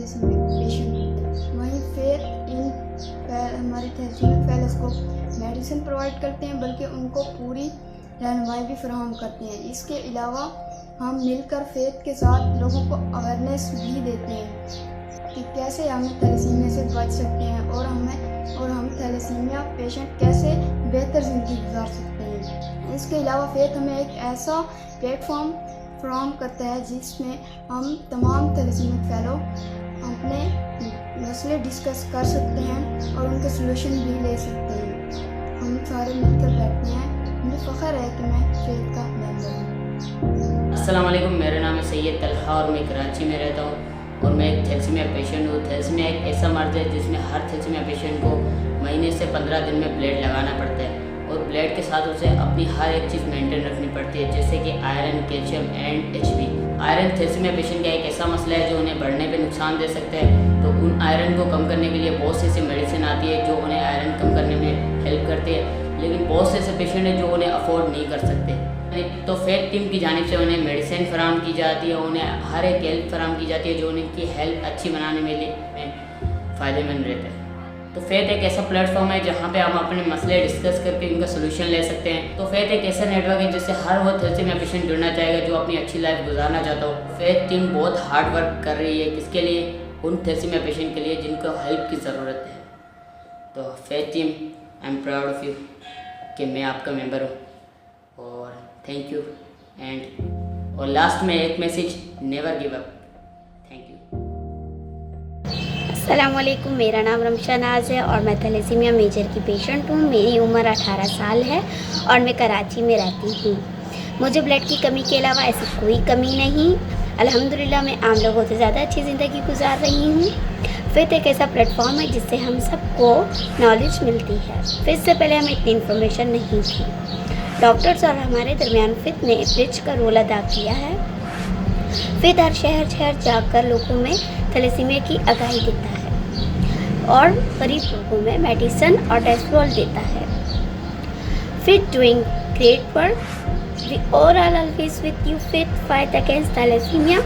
Thalassemic patient होते हैं। वहीं फेथ इन हमारे थैलेसीमिक फेलोज़ को मेडिसिन प्रोवाइड करते हैं, बल्कि उनको पूरी रहनुमाई भी फराहम करते हैं। इसके अलावा हम मिलकर फेथ के साथ लोगों को अवेयरनेस भी देते हैं कि कैसे हम थैलेसीमिया से बच सकते हैं और हम थैलेसीमिया पेशेंट कैसे बेहतर ज़िंदगी गुजार सकते हैं। इसके अलावा फेथ हमें एक ऐसा प्लेटफॉर्म फ्राहम करता है जिसमें हम तमाम थैलेसीमिक फेलो अपने मसले डिस्कस कर सकते हैं और उनके सलूशन भी ले सकते हैं। हम सारे मिलकर बैठते हैं। मुझे फ़ख्र है कि मैं फेथ का मेंबर हूँ। अस्सलाम वालेकुम, मेरा नाम है सैयद तलहा और मैं कराची में रहता हूँ और मैं एक थैलेसीमिया पेशेंट हूँ। थैलेसीमिया एक ऐसा मर्ज़ है जिसमें हर थैलेसीमिया पेशेंट को महीने से 15 दिन में ब्लड लगाना पड़ता है और ब्लड के साथ उसे अपनी हर एक चीज़ मेंटेन रखनी पड़ती है, जैसे कि iron, calcium and HB। Iron thalassemia patient का एक ऐसा मसला है जो उन्हें बढ़ने पे नुकसान दे सकता है, तो उन आयरन को कम करने के लिए बहुत सी ऐसी मेडिसिन आती है जो उन्हें आयरन कम करने में हेल्प करती है, लेकिन बहुत से ऐसे पेशेंट हैं जो उन्हें अफोर्ड नहीं कर सकते। तो फेथ टीम की जानिब से उन्हें मेडिसिन फराहम की जाती है, उन्हें हर एक हेल्प फराहम की जाती है जो उनकी हेल्थ अच्छी बनाने में फ़ायदेमंद रहता है। तो फेथ एक ऐसा प्लेटफॉर्म है जहाँ पे हम अपने मसले डिस्कस करके उनका सोल्यूशन ले सकते हैं। तो फेथ एक ऐसा नेटवर्क है जिससे हर वो थैलेसीमिया पेशेंट जुड़ना चाहेगा जो अपनी अच्छी लाइफ गुजारना चाहता हो। फेथ टीम बहुत हार्ड वर्क कर रही है किसके लिए? उन थैलेसीमिया पेशेंट के लिए जिनको हेल्प की ज़रूरत है। तो faith team, I am proud of you कि मैं आपका मेंबर हूँ और थैंक यू। और लास्ट में एक message, never give up. Thank you. अस्सलामुअलैकुम, मेरा नाम रमशा नाज है और मैं थैलेसीमिया मेजर की पेशेंट हूँ। मेरी उम्र 18 साल है और मैं कराची में रहती हूँ। मुझे ब्लड की कमी के अलावा ऐसी कोई कमी नहीं। अल्हम्दुलिल्लाह मैं आम लोगों से ज़्यादा अच्छी ज़िंदगी गुजार रही हूँ। फेथ एक ऐसा प्लेटफॉर्म है जिससे हम सबको नॉलेज मिलती है। फेथ से पहले हमें इतनी इन्फॉर्मेशन नहीं थी। डॉक्टर्स और हमारे दरमियान फेथ ने ब्रिज का रोल अदा किया है। फेथ हर शहर जाकर लोगों में थैलेसीमिया की आगाही देता है और गरीब लोगों में मेडिसिन और टेस्टोल देता है। Faith doing great work. We all are always with you. Faith fight against thalassemia.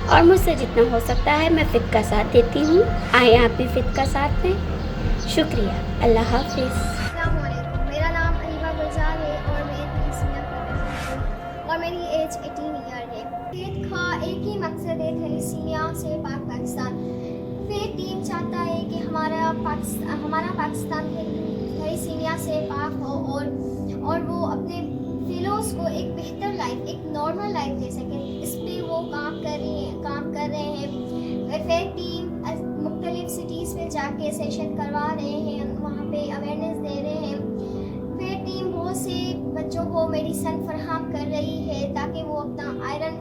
और मुझसे जितना हो सकता है मैं फेथ का साथ देती हूँ। आए आप भी फेथ का साथ दें। शुक्रिया। अल्लाह हाफिज़। मेरा नाम अनीबा गुलजार है और मैं थैलेसीमिया पेशेंट हूँ और मेरी एज 18 ईयर है। फेथ का एक ही मकसद है, थैलेसीमिया से पाक पाकिस्तान। फेथ टीम चाहता है कि हमारा पाकिस्तान थैलेसीमिया से पाक हो और वो अपने फेलोज़ को एक बेहतर लाइफ, एक नॉर्मल लाइफ दे सकें। इस पर वो काम कर रहे हैं। फेथ टीम मुख्तलिफ सिटीज़ में जाके सेशन करवा रहे हैं, वहाँ पे अवेयरनेस दे रहे हैं। फेथ टीम बहुत से बच्चों को मेडिसिन फराहम कर रही है ताकि वो अपना आयरन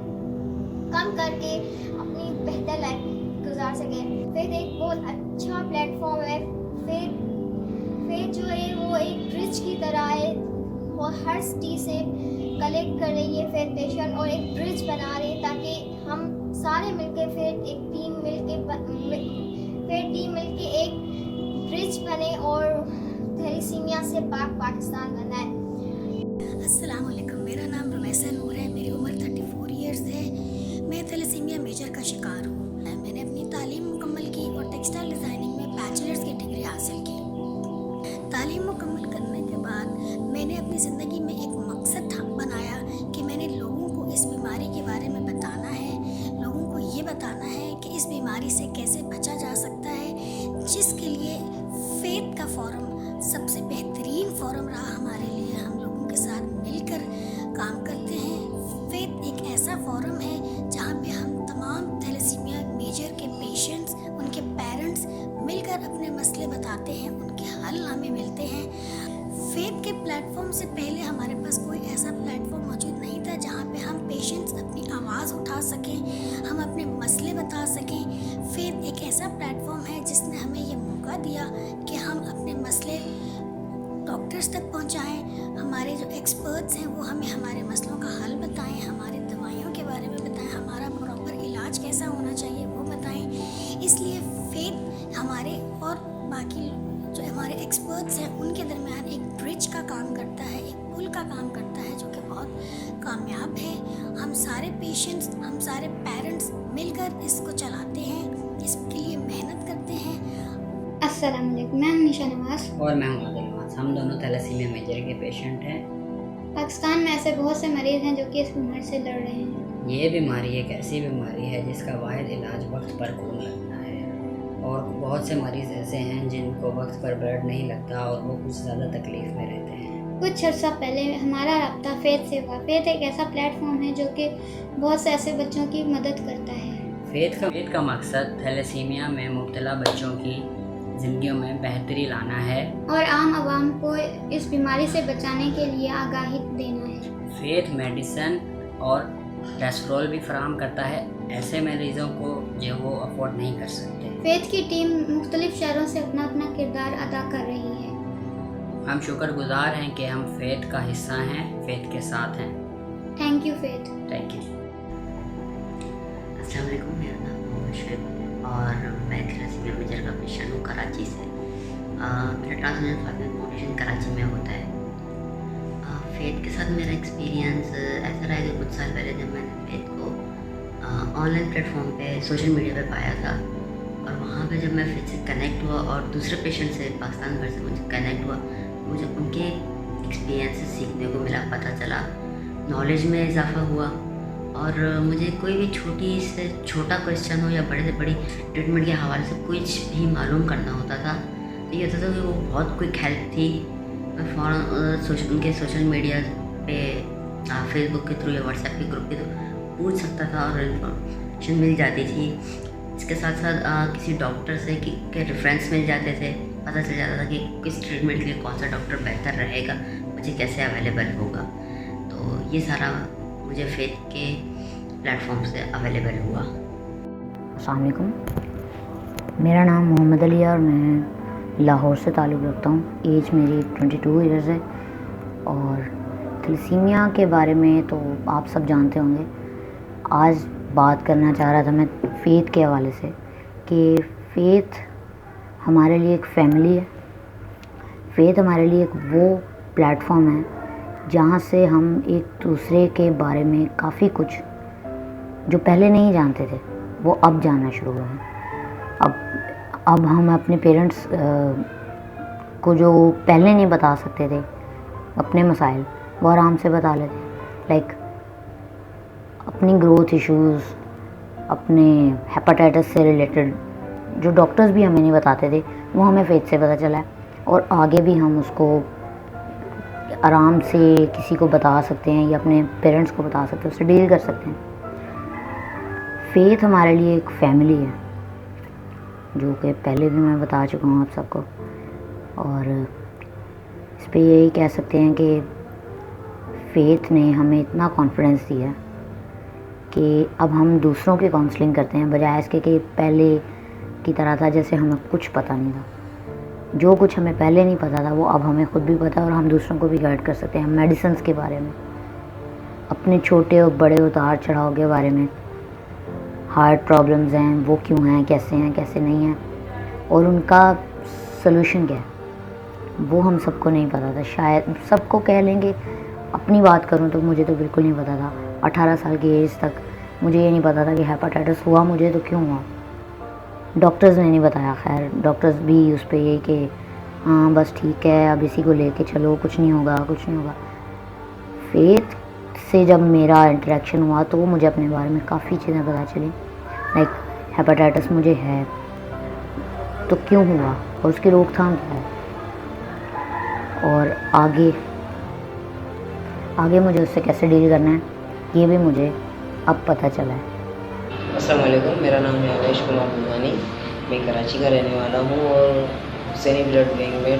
कम करके अपनी बेहतर लाइफ गुजार सके। फेथ एक बहुत अच्छा प्लेटफॉर्म है। फेथ जो है वो एक ब्रिज की तरह है, वो हर सिटी से कलेक्ट कर रही है फेथ पेशेंट और एक ब्रिज बना रही है ताकि हम सारे मिलकर फेथ टीम मिलके एक ब्रिज बने और थैलेसीमिया से पाकिस्तान बनाए। अस्सलाम वालेकुम, मेरा नाम रुमैसा नूर है। मेरी उम्र 34 ईयर्स है। मैं थैलेसीमिया मेजर का शिकार हूँ। मैंने अपनी तालीम मुकम्मल की और टेक्सटाइल डिज़ाइनिंग में बैचलर्स की डिग्री हासिल की। तालीम मुकम्मल करने के बाद मैंने अपनी ज़िंदगी में एक मकसद बनाया कि मैंने लोगों को इस बीमारी के बारे में बताना है, लोगों को ये बताना है कि इस बीमारी से कैसे बचा जा सकता है, जिसके लिए फेथ का फोरम सबसे बेहतरीन फोरम रहा हमारे लिए। हम लोगों के साथ मिलकर काम करते हैं। फेथ एक ऐसा फोरम है जहाँ पे हम तमाम थैलेसीमिया मेजर के पेशेंट्स, उनके पेरेंट्स मिलकर अपने मसले बताते हैं, उनके हल हमें मिलते हैं। फेथ के प्लेटफॉर्म से पहले हमारे पास कोई ऐसा प्लेटफॉर्म मौजूद नहीं था जहाँ पे हम पेशेंट्स अपनी आवाज़ उठा सकें, हम अपने मसले बता सकें। फेथ एक ऐसा प्लेटफॉर्म है जिसने हमें ये मौका दिया कि हम अपने मसले डॉक्टर्स तक पहुँचाएँ। हमारे जो एक्सपर्ट्स हैं वो हमें हमारे मसलों का हल बताएं, हमारे दवाइयों के बारे में बताएं, हमारा प्रॉपर इलाज कैसा होना चाहिए वो बताएं। इसलिए फेथ हमारे और बाकी जो हमारे एक्सपर्ट्स हैं उनके दरमियान एक ब्रिज का काम करता है, एक पुल का काम करता है जो कि बहुत कामयाब है। हम सारे पेशेंट्स, हम सारे पेरेंट्स मिलकर इसको चलाते हैं। इसके लिए मेहनत करते हैं। अस्सलाम वालेकुम, मैं निशा नवाज। और मैं हूं आदिल नवाज। हम दोनों थैलेसीमिया मेजर के पेशेंट हैं। पाकिस्तान में ऐसे बहुत से मरीज़ हैं जो कि इस बीमारी से लड़ रहे हैं। ये बीमारी एक ऐसी बीमारी है जिसका वाहिद इलाज वक्त पर खून लगना है, और बहुत से मरीज़ ऐसे हैं जिनको वक्त पर ब्लड नहीं लगता और वो कुछ ज़्यादा तकलीफ़ में रहते हैं। कुछ अर्सा पहले हमारा रब्ता फेथ से हुआ। फेथ एक ऐसा प्लेटफॉर्म है जो कि बहुत से ऐसे बच्चों की मदद करता है। फेथ का मकसद थैलेसीमिया में मुब्तला बच्चों की ज़िंदगियों में बेहतरी लाना है और आम आवाम को इस बीमारी से बचाने के लिए आगाही देना है। फेथ मेडिसिन और डेस्फ्रोल भी फराहम करता है ऐसे मरीज़ों को जो वो अफोर्ड नहीं कर सकते। फेथ की टीम मुख्तलिफ शहरों से अपना अपना किरदार अदा कर रही है। हम शुक्रगुजार हैं कि हम फेथ का हिस्सा हैं, फेथ के साथ हैं। Thank you faith. Thank you. अस्सलाम वालेकुम, मेरा नाम मोहम्मद शुएब और मैं थैलेसीमिया मेजर का पेशेंट हूँ कराची से। मेरा ट्रांसप्लांटेशन फाउंडेशन कराची में होता है। फेथ के साथ मेरा एक्सपीरियंस ऐसा रहा कि कुछ साल पहले जब मैंने फेथ को ऑनलाइन प्लेटफॉर्म पे सोशल मीडिया पे पाया था, और वहाँ पे जब मैं फेथ से कनेक्ट हुआ और दूसरे पेशेंट से पाकिस्तान भर से मुझे कनेक्ट हुआ, मुझे उनके एक्सपीरियंस से सीखने को मिला, पता चला, नॉलेज में इजाफा हुआ। और मुझे कोई भी छोटी से छोटा क्वेश्चन हो या बड़े से बड़ी ट्रीटमेंट के हवाले से कुछ भी मालूम करना होता था तो ये होता था कि वो बहुत क्विक हेल्प थी। मैं फ़ौरन उनके सोशल मीडिया पे फेसबुक के थ्रू या व्हाट्सएप के ग्रुप के थ्रू पूछ सकता था और इन्फॉर्मेशन मिल जाती थी। इसके साथ साथ किसी डॉक्टर से के रेफरेंस मिल जाते थे, पता चल जाता था कि किस ट्रीटमेंट के लिए कौन सा डॉक्टर बेहतर रहेगा, मुझे कैसे अवेलेबल होगा। तो ये सारा मुझे फेथ के प्लेटफॉर्म से अवेलेबल हुआ। अस्सलाम वालेकुम, मेरा नाम मोहम्मद अली है और मैं लाहौर से ताल्लुक़ रखता हूँ। एज मेरी 22 ईयर्स है और थैलेसीमिया के बारे में तो आप सब जानते होंगे। आज बात करना चाह रहा था मैं फेथ के हवाले से कि फेथ हमारे लिए एक फैमिली है। फेथ हमारे लिए एक वो प्लेटफॉर्म है जहाँ से हम एक दूसरे के बारे में काफ़ी कुछ जो पहले नहीं जानते थे वो अब जानना शुरू हुआ है। अब हम अपने पेरेंट्स को जो पहले नहीं बता सकते थे अपने मसाइल, वो आराम से बता लेते हैं। लाइक अपनी ग्रोथ इश्यूज़, अपने हेपेटाइटिस से रिलेटेड जो डॉक्टर्स भी हमें नहीं बताते थे वो हमें फेथ से पता चला है, और आगे भी हम उसको आराम से किसी को बता सकते हैं या अपने पेरेंट्स को बता सकते हैं, उससे डील कर सकते हैं। फेथ हमारे लिए एक फैमिली है जो कि पहले भी मैं बता चुका हूँ आप सबको, और इस पे यही कह सकते हैं कि फेथ ने हमें इतना कॉन्फिडेंस दिया कि अब हम दूसरों की काउंसलिंग करते हैं बजाय इसके कि पहले की तरह था जैसे हमें कुछ पता नहीं था। जो कुछ हमें पहले नहीं पता था वो अब हमें ख़ुद भी पता है और हम दूसरों को भी गाइड कर सकते हैं। मेडिसिन्स के बारे में, अपने छोटे और बड़े उतार चढ़ाव के बारे में, हार्ट प्रॉब्लम्स हैं वो क्यों हैं, कैसे नहीं हैं, और उनका सलूशन क्या है वो हम सबको नहीं पता था। शायद सबको कह लेंगे, अपनी बात करूं तो मुझे तो बिल्कुल नहीं पता था। 18 साल की एज तक मुझे ये नहीं पता था कि हेपेटाइटिस हुआ मुझे तो क्यों हुआ। डॉक्टर्स ने नहीं बताया। खैर डॉक्टर्स भी उस पर ये कि हाँ बस ठीक है अब इसी को लेके चलो, कुछ नहीं होगा। फेथ से जब मेरा इंटरेक्शन हुआ तो मुझे अपने बारे में काफ़ी चीज़ें पता चली। लाइक हेपेटाइटिस मुझे है तो क्यों हुआ और उसकी रोकथाम क्या है, और आगे मुझे उससे कैसे डील करना है ये भी मुझे अब पता चला है। अस्सलाम वालेकुम, मेरा नाम है अवेश कुमार बुधानी। मैं कराची का रहने वाला हूँ और सैनी ब्लड बैंक में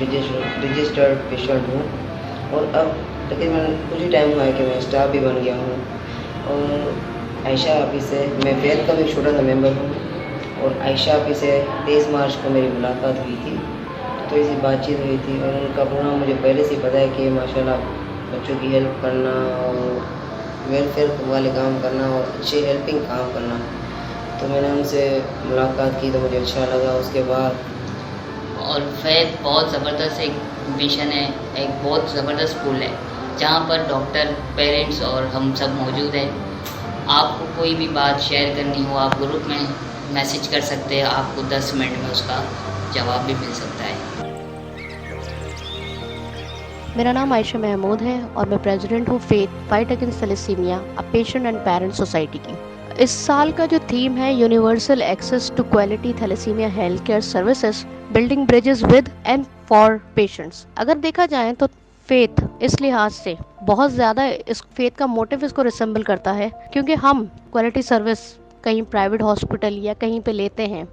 रजिस्टर्ड पेशेंट हूँ, और अब तकरीबन कुछ ही टाइम हुआ है कि मैं स्टाफ भी बन गया हूँ। और आयशा आपी से मैं फेथ का भी छोटा सा मेंबर हूँ, और आयशा आपी से 23 मार्च को मेरी मुलाकात हुई थी, तो इसी बातचीत हुई थी। और उनका प्रोग्राम मुझे पहले से पता है कि माशाल्लाह बच्चों की हेल्प करना और वेलफेयर वाले काम करना और अच्छे हेल्पिंग काम करना, तो मैंने उनसे मुलाकात की तो मुझे अच्छा लगा। उसके बाद और फेथ बहुत ज़बरदस्त एक मिशन है, एक बहुत ज़बरदस्त स्कूल है जहाँ पर डॉक्टर, पेरेंट्स और हम सब मौजूद हैं। आपको कोई भी बात शेयर करनी हो आप ग्रुप में मैसेज कर सकते हैं, आपको 10 मिनट में उसका जवाब भी मिल सकता है। मेरा नाम आयशा महमूद है और मैं प्रेसिडेंट हूँ Faith fight against thalassemia a patient and parent society की। इस साल का जो थीम है universal access to quality thalassemia health care services building bridges with and for patients. अगर देखा जाए तो फेथ इस लिहाज से बहुत ज़्यादा इस फेथ का मोटिव इसको रिसेंबल करता है, क्योंकि हम क्वालिटी सर्विस कहीं प्राइवेट हॉस्पिटल या कहीं पे लेते हैं।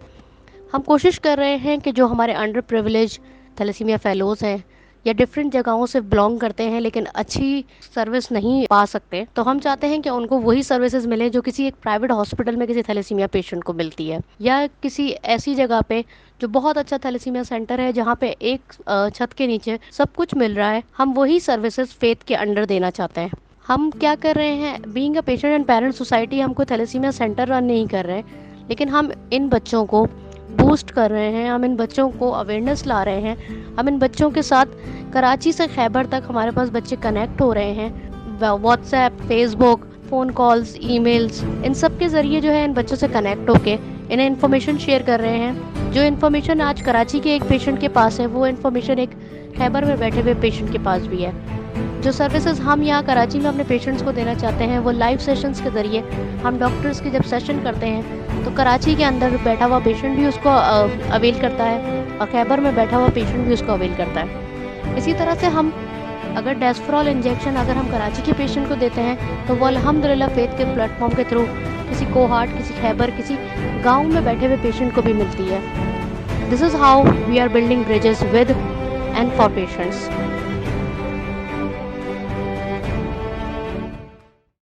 हम कोशिश कर रहे हैं कि जो हमारे अंडर प्रिविलेज थैलेसीमिया फेलोज़ हैं या डिफरेंट जगहों से बिलोंग करते हैं लेकिन अच्छी सर्विस नहीं पा सकते, तो हम चाहते हैं कि उनको वही सर्विसेज मिले जो किसी एक प्राइवेट हॉस्पिटल में किसी थैलेसीमिया पेशेंट को मिलती है, या किसी ऐसी जगह पे जो बहुत अच्छा थैलेसीमिया सेंटर है जहाँ पे एक छत के नीचे सब कुछ मिल रहा है। हम वही सर्विसेज फेथ के अंडर देना चाहते हैं। हम क्या कर रहे हैं, being a patient and parent society, हम कोई थैलेसीमिया सेंटर रन नहीं कर रहे हैं, लेकिन हम इन बच्चों को बूस्ट कर रहे हैं, हम इन बच्चों को अवेयरनेस ला रहे हैं। हम इन बच्चों के साथ कराची से खैबर तक हमारे पास बच्चे कनेक्ट हो रहे हैं। WhatsApp, Facebook, phone calls, emails, इन सब के ज़रिए जो है इन बच्चों से कनेक्ट होके इन्हें इन्फॉर्मेशन शेयर कर रहे हैं। जो इन्फॉर्मेशन आज कराची के एक पेशेंट के पास है, वो इन्फॉर्मेशन एक खैबर में बैठे हुए पेशेंट के पास भी है। जो सर्विसेज हम यहाँ कराची में अपने पेशेंट्स को देना चाहते हैं वो लाइव सेशंस के ज़रिए हम डॉक्टर्स के जब सेशन करते हैं तो कराची के अंदर बैठा हुआ पेशेंट भी उसको अवेल करता है और खैबर में बैठा हुआ पेशेंट भी उसको अवेल करता है। इसी तरह से हम अगर डेस्फरॉल इंजेक्शन अगर हम कराची के पेशेंट को देते हैं तो वो अल्हम्दुलिल्लाह फेथ के प्लेटफॉर्म के थ्रू किसी कोहाट, किसी खैबर, किसी गाँव में बैठे हुए पेशेंट को भी मिलती है। This is how we are building bridges with and for patients.